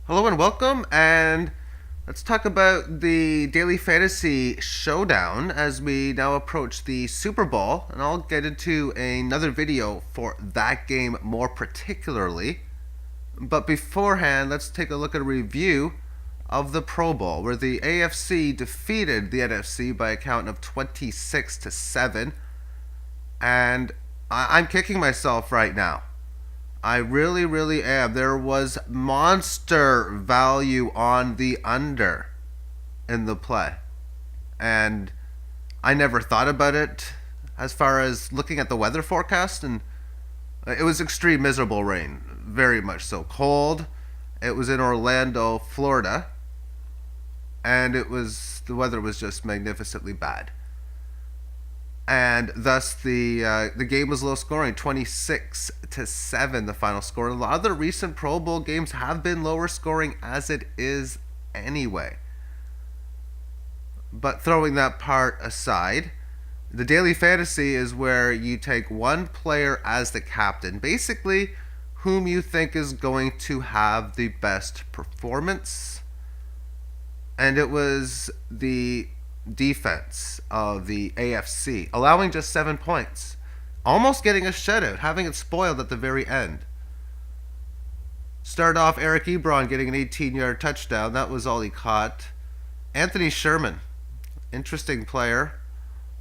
Hello and welcome, and let's talk about the Daily Fantasy Showdown as we now approach the Super Bowl, and I'll get into another video for that game more particularly. But beforehand, let's take a look at a review of the Pro Bowl, where the AFC defeated the NFC by a count of 26-7, and I'm kicking myself right now. I really am. There was monster value on the under in the play. And I never thought about it as far as looking at the weather forecast. And it was extreme miserable rain. Very much so. Cold. It was in Orlando, Florida. And the weather was just magnificently bad. And thus the game was low scoring, 26-7 the final score. A lot of the recent Pro Bowl games have been lower scoring as it is anyway. But throwing that part aside, the daily fantasy is where you take one player as the captain, basically whom you think is going to have the best performance. And it was the defense of the AFC, allowing just 7 points, almost getting a shutout, having it spoiled at the very end. Started off Eric Ebron getting an 18-yard touchdown. That was all he caught. Anthony Sherman, interesting player,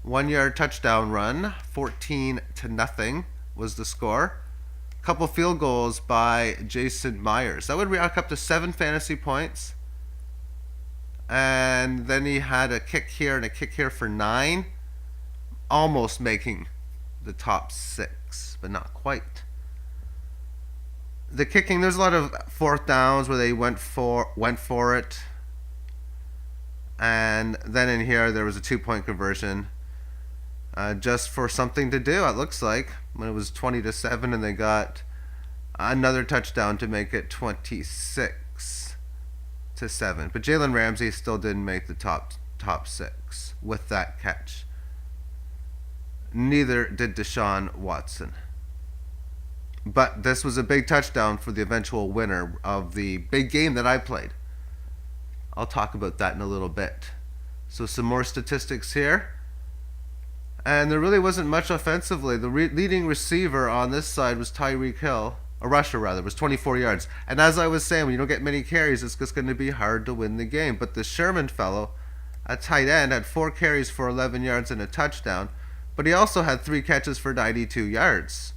1-yard touchdown run, 14-0 was the score. Couple field goals by Jason Myers. That would rack up to 7 fantasy points. And then he had a kick here and a kick here for 9, almost making the top 6, but not quite. The kicking, there's a lot of fourth downs where they went for it, and then in here there was a 2-point conversion, just for something to do. It looks like when it was 20-7, and they got another touchdown to make it 26-7. But Jalen Ramsey still didn't make the top 6 with that catch. Neither did Deshaun Watson. But this was a big touchdown for the eventual winner of the big game that I played. I'll talk about that in a little bit. So some more statistics here. And there really wasn't much offensively. The leading receiver on this side was Tyreek Hill. A rusher rather, was 24 yards. And as I was saying, when you don't get many carries, it's just going to be hard to win the game. But the Sherman fellow, at tight end, had 4 carries for 11 yards and a touchdown. But he also had 3 catches for 92 yards,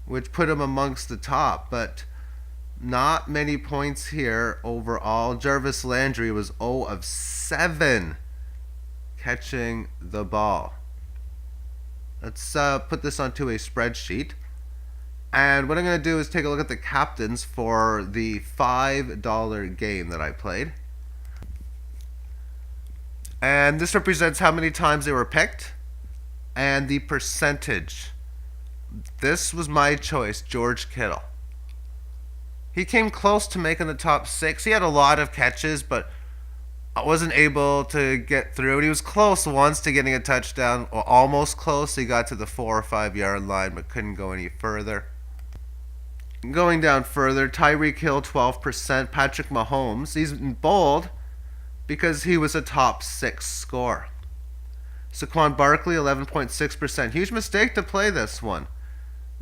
which put him amongst the top. But not many points here overall. Jarvis Landry was 0 of 7 catching the ball. Let's put this onto a spreadsheet. And what I'm going to do is take a look at the captains for the $5 game that I played. And this represents how many times they were picked and the percentage. This was my choice, George Kittle. He came close to making the top 6. He had a lot of catches, but I wasn't able to get through. He was close once to getting a touchdown, or almost close. He got to the 4 or 5 yard line, but couldn't go any further. Going down further, Tyreek Hill 12%, Patrick Mahomes, he's bold because he was a top 6 scorer. Saquon Barkley 11.6%, huge mistake to play this one.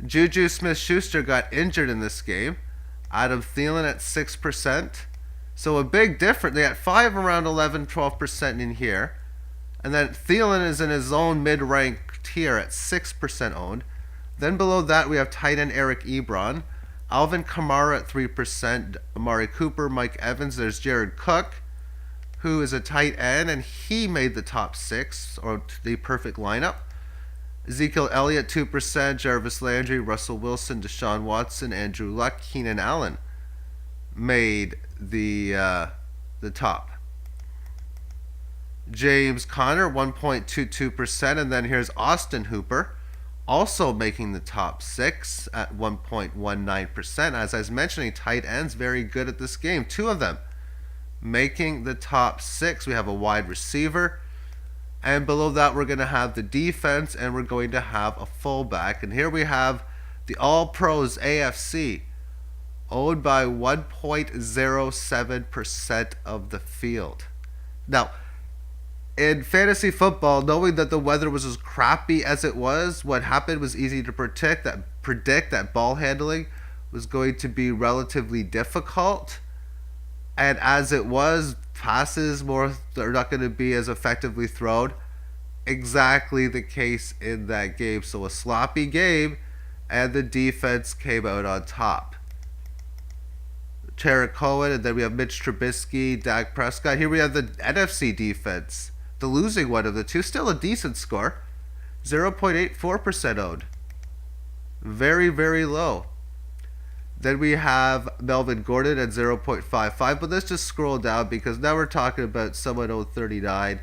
Juju Smith-Schuster got injured in this game. Adam Thielen at 6%, so a big difference. They had 5 around 11-12% in here, and then Thielen is in his own mid-rank tier at 6% owned. Then below that we have tight end Eric Ebron, Alvin Kamara at 3%, Amari Cooper, Mike Evans. There's Jared Cook, who is a tight end, and he made the top 6, or the perfect lineup. Ezekiel Elliott 2%, Jarvis Landry, Russell Wilson, Deshaun Watson, Andrew Luck, Keenan Allen made the top. James Conner 1.22%, and then here's Austin Hooper, also making the top 6 at 1.19%. As I was mentioning, tight ends very good at this game. 2 of them making the top 6. We have a wide receiver, and below that we're going to have the defense, and we're going to have a fullback. And here we have the All-Pros AFC. owned by 1.07% of the field. Now, in fantasy football, knowing that the weather was as crappy as it was, what happened was easy to predict that ball handling was going to be relatively difficult. And as it was, passes are not going to be as effectively thrown. Exactly the case in that game. So a sloppy game, and the defense came out on top. Tarek Cohen, and then we have Mitch Trubisky, Dak Prescott. Here we have the NFC defense, the losing one of the two. Still a decent score, 0.84% owned. Very, very low. Then we have Melvin Gordon at 0.55, but let's just scroll down because now we're talking about someone owned 39.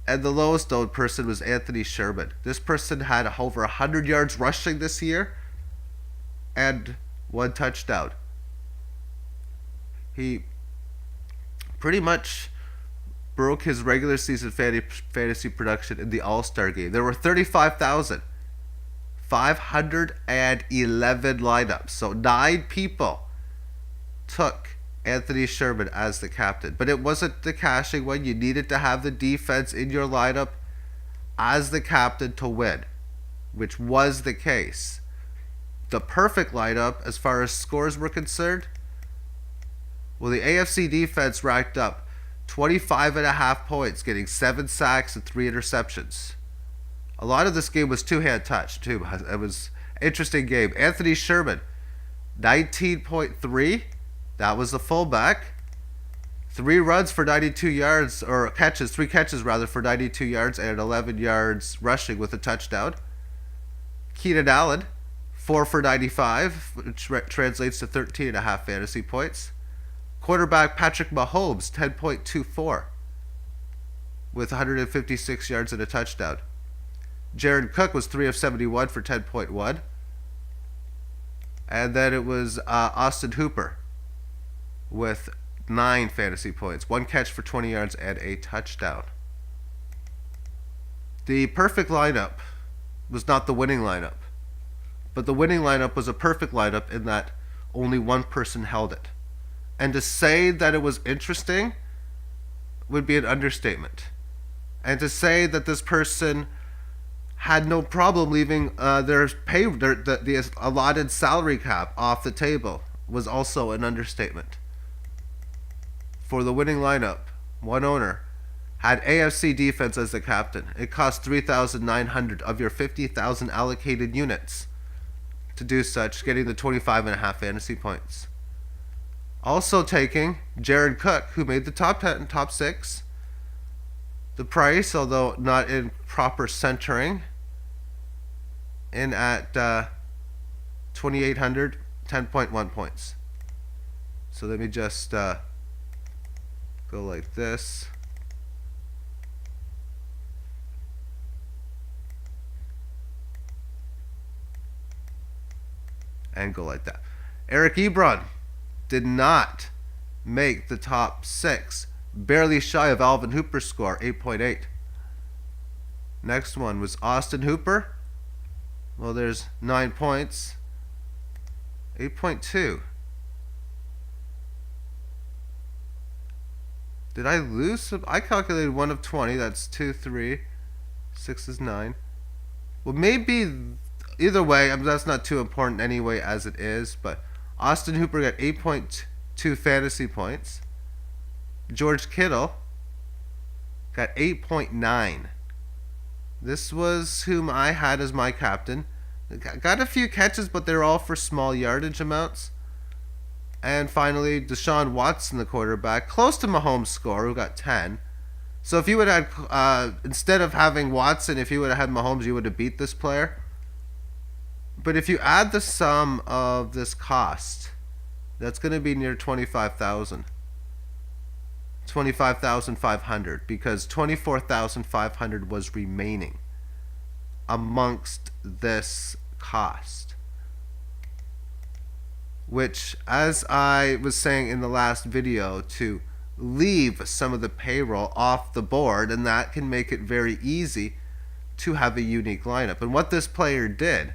And the lowest owned person was Anthony Sherman. This person had over 100 yards rushing this year and 1 touchdown. He pretty much broke his regular season fantasy production in the All-Star game. There were 35,511 lineups. So 9 people took Anthony Sherman as the captain. But it wasn't the cashing one. You needed to have the defense in your lineup as the captain to win, which was the case. The perfect lineup as far as scores were concerned, well, the AFC defense racked up 25.5 points, getting 7 sacks and 3 interceptions. A lot of this game was two-hand touch, too. It was an interesting game. Anthony Sherman, 19.3. That was the fullback. 3 runs for 92 yards, or catches, 3 catches rather, for 92 yards and 11 yards rushing with a touchdown. Keenan Allen, 4 for 95, which translates to 13.5 fantasy points. Quarterback Patrick Mahomes, 10.24, with 156 yards and a touchdown. Jared Cook was 3 of 71 for 10.1. And then it was Austin Hooper with 9 fantasy points, 1 catch for 20 yards and a touchdown. The perfect lineup was not the winning lineup, but the winning lineup was a perfect lineup in that only one person held it. And to say that it was interesting would be an understatement. And to say that this person had no problem leaving the allotted salary cap off the table was also an understatement. For the winning lineup, one owner had AFC defense as the captain. It cost 3,900 of your 50,000 allocated units to do such, getting the 25.5 fantasy points. Also taking Jared Cook, who made the top 10, top 6. The price, although not in proper centering, in at 2,800, 10.1 points. So let me just go like this. And go like that. Eric Ebron did not make the top 6. Barely shy of Alvin Hooper's score, 8.8. Next one was Austin Hooper. Well, there's 9 points. 8.2. Did I lose some? I calculated 1 of 20. That's 2, 3. 6 is 9. Well, maybe either way, that's not too important anyway as it is, but Austin Hooper got 8.2 fantasy points. George Kittle got 8.9. This was whom I had as my captain. Got a few catches, but they're all for small yardage amounts. And finally, Deshaun Watson, the quarterback, close to Mahomes' score, who got 10. So if you would have had, instead of having Watson, if you would have had Mahomes, you would have beat this player. But if you add the sum of this cost, that's going to be near 25,000. 25,500, because 24,500 was remaining amongst this cost. Which, as I was saying in the last video, to leave some of the payroll off the board, and that can make it very easy to have a unique lineup. And what this player did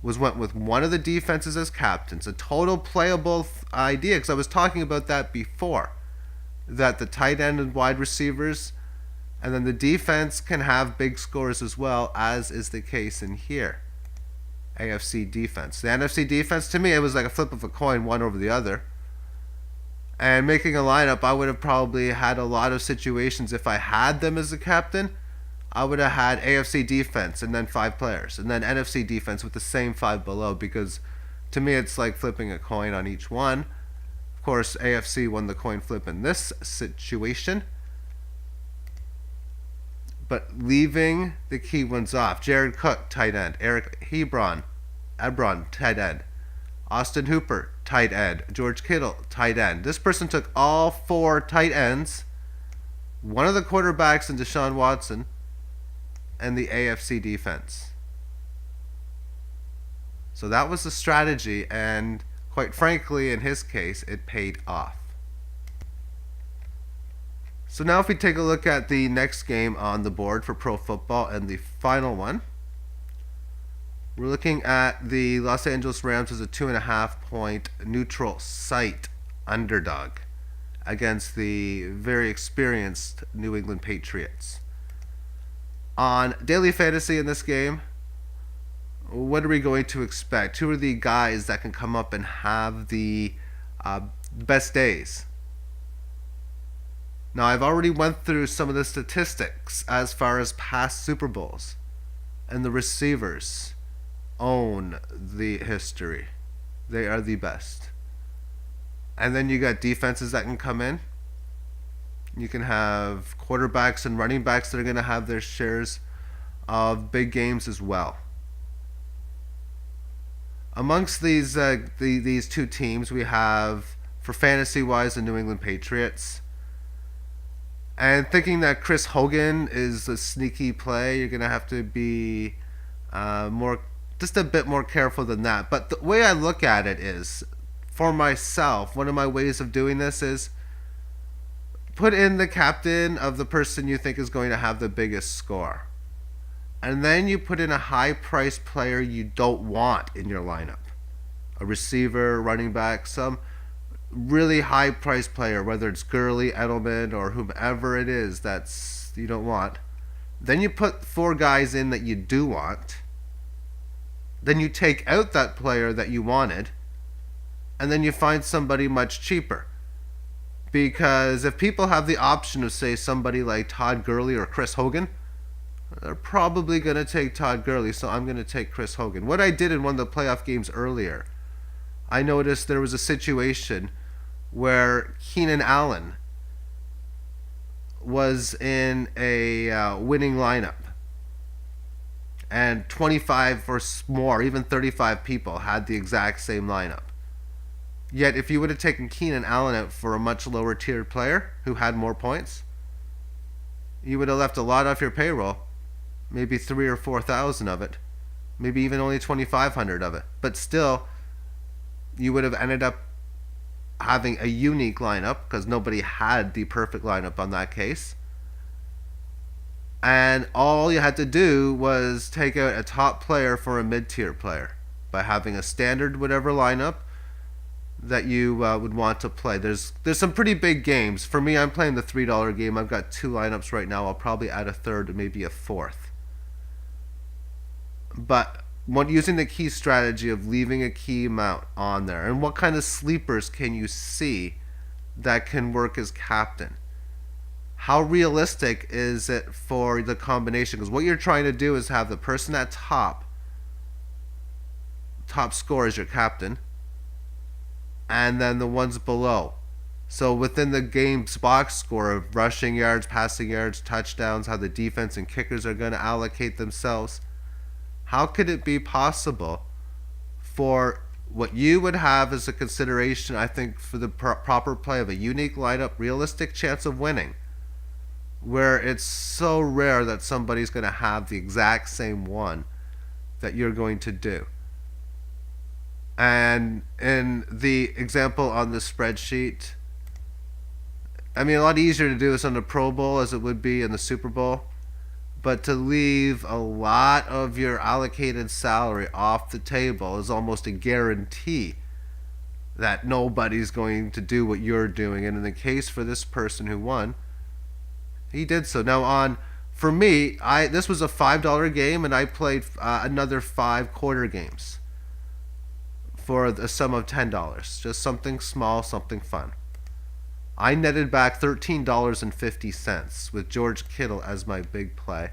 went with one of the defenses as captains. A total playable idea, because I was talking about that before. That the tight end and wide receivers, and then the defense can have big scores as well, as is the case in here. AFC defense. The NFC defense, to me, it was like a flip of a coin, one over the other. And making a lineup, I would have probably had a lot of situations if I had them as a captain. I would have had AFC defense and then 5 players, and then NFC defense with the same 5 below, because to me it's like flipping a coin on each one. Of course, AFC won the coin flip in this situation. But leaving the key ones off: Jared Cook, tight end; Eric Ebron, tight end; Austin Hooper, tight end; George Kittle, tight end. This person took all 4 tight ends, one of the quarterbacks in Deshaun Watson, and the AFC defense. So that was the strategy, and quite frankly, in his case, it paid off. So now if we take a look at the next game on the board for Pro Football, and the final one, we're looking at the Los Angeles Rams as a 2.5 point neutral site underdog against the very experienced New England Patriots. On Daily Fantasy in this game, what are we going to expect? Who are the guys that can come up and have the best days? Now, I've already went through some of the statistics as far as past Super Bowls, and the receivers own the history. They are the best. And then you got defenses that can come in. You can have quarterbacks and running backs that are going to have their shares of big games as well. Amongst these two teams, we have, for fantasy-wise, the New England Patriots. And thinking that Chris Hogan is a sneaky play, you're going to have to be just a bit more careful than that. But the way I look at it is, for myself, one of my ways of doing this is put in the captain of the person you think is going to have the biggest score. And then you put in a high-priced player you don't want in your lineup. A receiver, running back, some really high-priced player, whether it's Gurley, Edelman, or whomever it is that's you don't want. Then you put 4 guys in that you do want. Then you take out that player that you wanted, and then you find somebody much cheaper. Because if people have the option of, say, somebody like Todd Gurley or Chris Hogan, they're probably going to take Todd Gurley, so I'm going to take Chris Hogan. What I did in one of the playoff games earlier, I noticed there was a situation where Keenan Allen was in a winning lineup, and 25 or more, even 35 people had the exact same lineup. Yet if you would have taken Keenan Allen out for a much lower tiered player who had more points, you would have left a lot off your payroll, maybe 3,000 or 4,000 of it, maybe even only 2,500 of it. But still, you would have ended up having a unique lineup because nobody had the perfect lineup on that case. And all you had to do was take out a top player for a mid-tier player by having a standard whatever lineup that you would want to play. There's some pretty big games. For me, I'm playing the $3 game. I've got 2 lineups right now. I'll probably add a third, maybe a fourth. But using the key strategy of leaving a key amount on there, and what kind of sleepers can you see that can work as captain? How realistic is it for the combination? Because what you're trying to do is have the person at top score as your captain, and then the ones below. So within the game's box score of rushing yards, passing yards, touchdowns, how the defense and kickers are going to allocate themselves, how could it be possible for what you would have as a consideration, I think, for the proper play of a unique lineup, realistic chance of winning, where it's so rare that somebody's going to have the exact same one that you're going to do? And in the example on the spreadsheet, I mean, a lot easier to do this on the Pro Bowl as it would be in the Super Bowl. But to leave a lot of your allocated salary off the table is almost a guarantee that nobody's going to do what you're doing. And in the case for this person who won, he did so. Now on for me, this was a $5 game, and I played another 5 quarter games for a sum of $10. Just something small, something fun. I netted back $13.50 with George Kittle as my big play.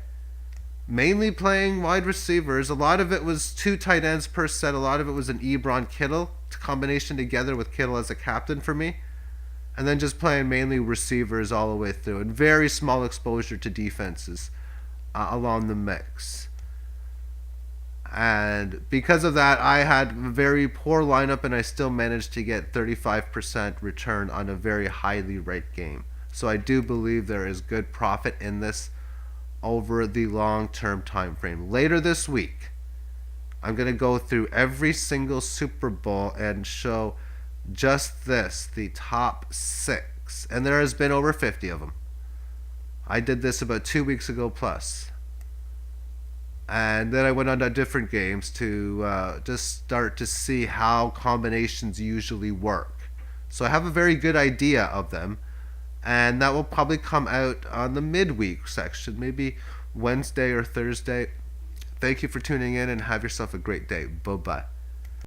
Mainly playing wide receivers. A lot of it was 2 tight ends per set. A lot of it was an Ebron Kittle combination together with Kittle as a captain for me. And then just playing mainly receivers all the way through. And very small exposure to defenses along the mix. And because of that, I had a very poor lineup, and I still managed to get 35% return on a very highly rated game. So I do believe there is good profit in this over the long-term time frame. Later this week, I'm going to go through every single Super Bowl and show just this, the top 6. And there has been over 50 of them. I did this about 2 weeks ago plus. And then I went on to different games to just start to see how combinations usually work. So I have a very good idea of them. And that will probably come out on the midweek section, maybe Wednesday or Thursday. Thank you for tuning in, and have yourself a great day. Bye-bye.